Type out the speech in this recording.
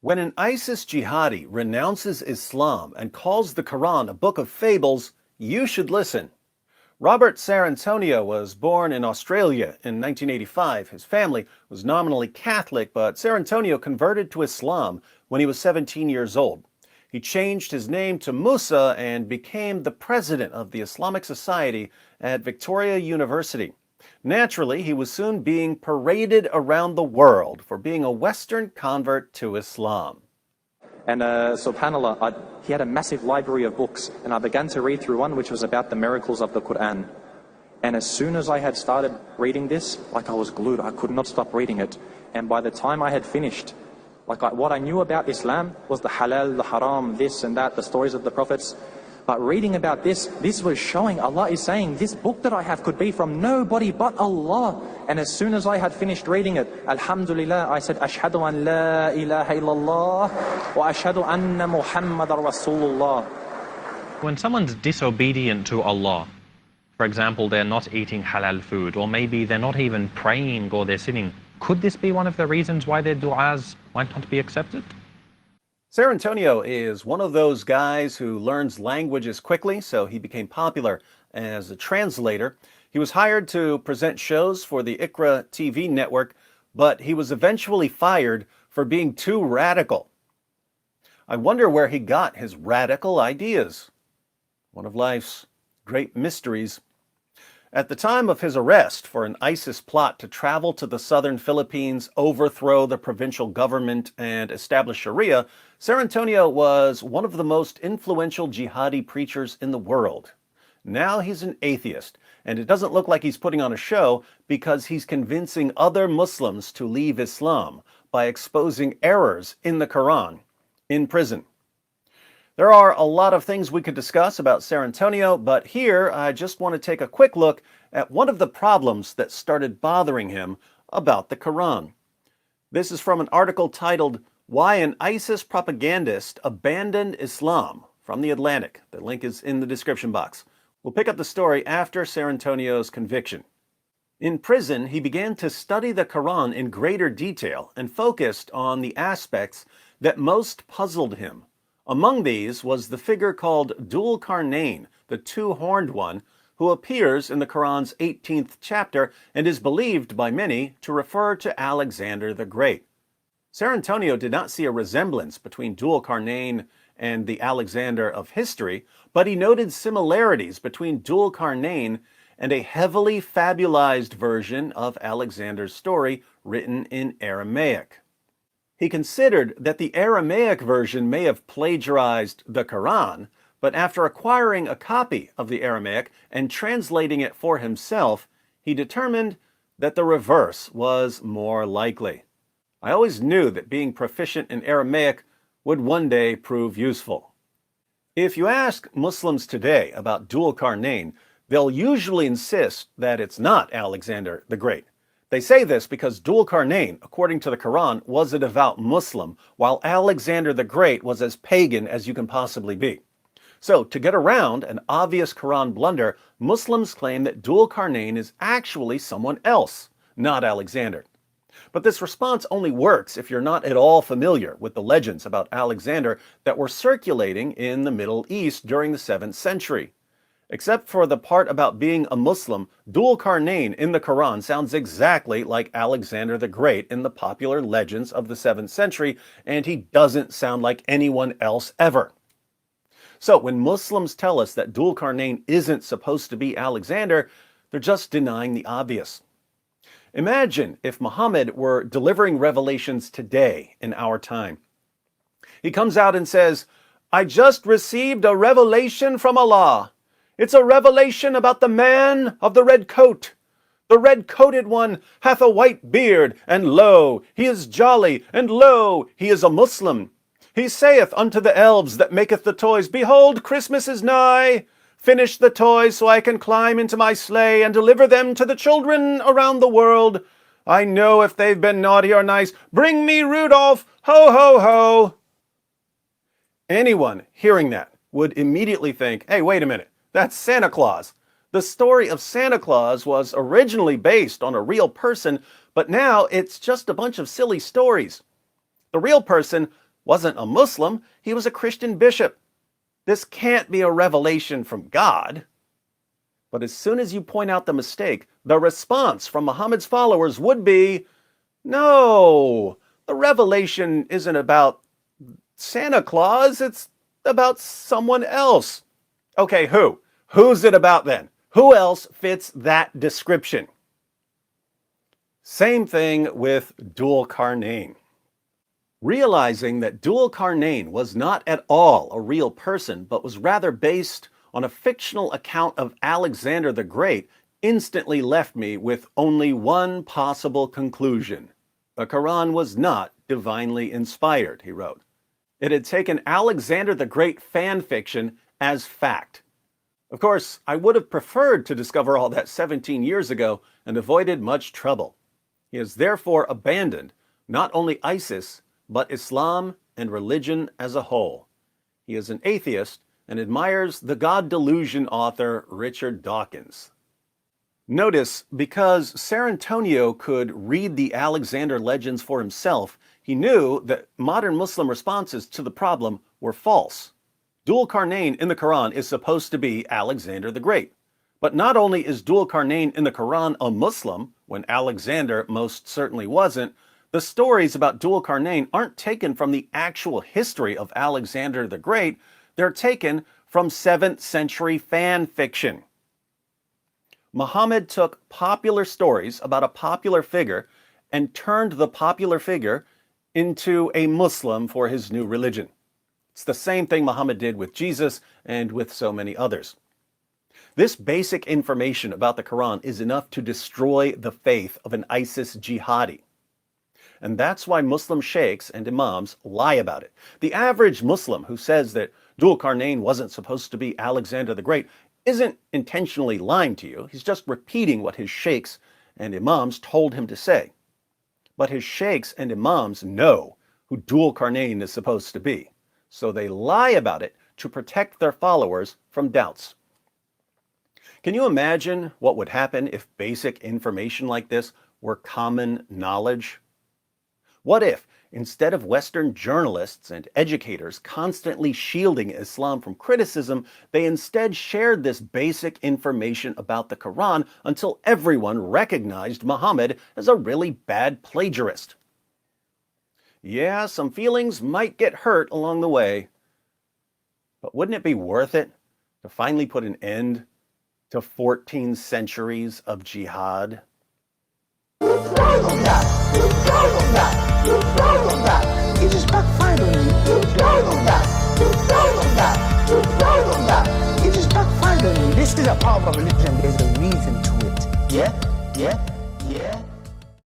When an ISIS jihadi renounces Islam and calls the Quran a book of fables, you should listen. Robert Cerantonio was born in Australia in 1985. His family was nominally Catholic, but Cerantonio converted to Islam when he was 17 years old. He changed his name to Musa and became the president of the Islamic Society at Victoria University. Naturally, he was soon being paraded around the world for being a Western convert to Islam. And subhanAllah, he had a massive library of books, and I began to read through one which was about the miracles of the Quran. And as soon as I had started reading this, I was glued. I could not stop reading it. And by the time I had finished, what I knew about Islam was the halal, the haram, this and that, the stories of the prophets. But reading about this was showing, Allah is saying, this book that I have could be from nobody but Allah. And as soon as I had finished reading it, Alhamdulillah, I said, Ashhadu an la ilaha illallah wa ashhadu anna Muhammadar Rasulullah. When someone's disobedient to Allah, for example, they're not eating halal food, or maybe they're not even praying or they're sinning, could this be one of the reasons why their du'as might not be accepted? Cerantonio is one of those guys who learns languages quickly, so he became popular as a translator. He was hired to present shows for the Iqra TV network, but he was eventually fired for being too radical. I wonder where he got his radical ideas. One of life's great mysteries. At the time of his arrest for an ISIS plot to travel to the southern Philippines, overthrow the provincial government, and establish Sharia, Cerantonio was one of the most influential jihadi preachers in the world. Now he's an atheist, and it doesn't look like he's putting on a show because he's convincing other Muslims to leave Islam by exposing errors in the Quran in prison. There are a lot of things we could discuss about Cerantonio, but here I just want to take a quick look at one of the problems that started bothering him about the Quran. This is from an article titled, "Why an ISIS Propagandist Abandoned Islam," from The Atlantic. The link is in the description box. We'll pick up the story after Cerantonio's conviction. In prison, he began to study the Quran in greater detail and focused on the aspects that most puzzled him. Among these was the figure called Dhu-l Qarnayn, the two-horned one, who appears in the Quran's 18th chapter and is believed by many to refer to Alexander the Great. Cerantonio did not see a resemblance between Dhu-l Qarnayn and the Alexander of history, but he noted similarities between Dhu-l Qarnayn and a heavily fabulized version of Alexander's story written in Aramaic. He considered that the Aramaic version may have plagiarized the Quran, but after acquiring a copy of the Aramaic and translating it for himself, he determined that the reverse was more likely. I always knew that being proficient in Aramaic would one day prove useful. If you ask Muslims today about Dhu-l Qarnayn, they'll usually insist that it's not Alexander the Great. They say this because Dhu-l Qarnayn, according to the Quran, was a devout Muslim, while Alexander the Great was as pagan as you can possibly be. So, to get around an obvious Quran blunder, Muslims claim that Dhu-l Qarnayn is actually someone else, not Alexander. But this response only works if you're not at all familiar with the legends about Alexander that were circulating in the Middle East during the 7th century. Except for the part about being a Muslim, Dhu-l Qarnayn in the Quran sounds exactly like Alexander the Great in the popular legends of the 7th century, and he doesn't sound like anyone else ever. So when Muslims tell us that Dhu-l Qarnayn isn't supposed to be Alexander, they're just denying the obvious. Imagine if Muhammad were delivering revelations today in our time. He comes out and says, "I just received a revelation from Allah. It's a revelation about the man of the red coat. The red-coated one hath a white beard, and lo, he is jolly, and lo, he is a Muslim. He saith unto the elves that maketh the toys, Behold, Christmas is nigh. Finish the toys so I can climb into my sleigh and deliver them to the children around the world. I know if they've been naughty or nice. Bring me Rudolph, ho, ho, ho." Anyone hearing that would immediately think, hey, wait a minute. That's Santa Claus. The story of Santa Claus was originally based on a real person, but now it's just a bunch of silly stories. The real person wasn't a Muslim, he was a Christian bishop. This can't be a revelation from God. But as soon as you point out the mistake, the response from Muhammad's followers would be, no, the revelation isn't about Santa Claus, it's about someone else. Okay, who? Who's it about then? Who else fits that description? Same thing with Dhu-l Qarnayn. Realizing that Dhu-l Qarnayn was not at all a real person, but was rather based on a fictional account of Alexander the Great, instantly left me with only one possible conclusion. The Quran was not divinely inspired, he wrote. It had taken Alexander the Great fan fiction as fact. Of course, I would have preferred to discover all that 17 years ago and avoided much trouble. He has therefore abandoned not only ISIS, but Islam and religion as a whole. He is an atheist and admires the God Delusion author Richard Dawkins. Notice, because Cerantonio could read the Alexander legends for himself, he knew that modern Muslim responses to the problem were false. Dhu-l Qarnayn in the Quran is supposed to be Alexander the Great. But not only is Dhu-l Qarnayn in the Quran a Muslim, when Alexander most certainly wasn't, the stories about Dhu-l Qarnayn aren't taken from the actual history of Alexander the Great, they're taken from 7th century fan fiction. Muhammad took popular stories about a popular figure and turned the popular figure into a Muslim for his new religion. It's the same thing Muhammad did with Jesus and with so many others. This basic information about the Quran is enough to destroy the faith of an ISIS jihadi. And that's why Muslim sheikhs and imams lie about it. The average Muslim who says that Dhu-l Qarnayn wasn't supposed to be Alexander the Great isn't intentionally lying to you. He's just repeating what his sheikhs and imams told him to say. But his sheikhs and imams know who Dhu-l Qarnayn is supposed to be. So they lie about it to protect their followers from doubts. Can you imagine what would happen if basic information like this were common knowledge? What if, instead of Western journalists and educators constantly shielding Islam from criticism, they instead shared this basic information about the Quran until everyone recognized Muhammad as a really bad plagiarist? Yeah, some feelings might get hurt along the way, but wouldn't it be worth it to finally put an end to 14 centuries of jihad? It just backfired on you. It just backfired on you. This is a part of religion. There's a reason to it. Yeah?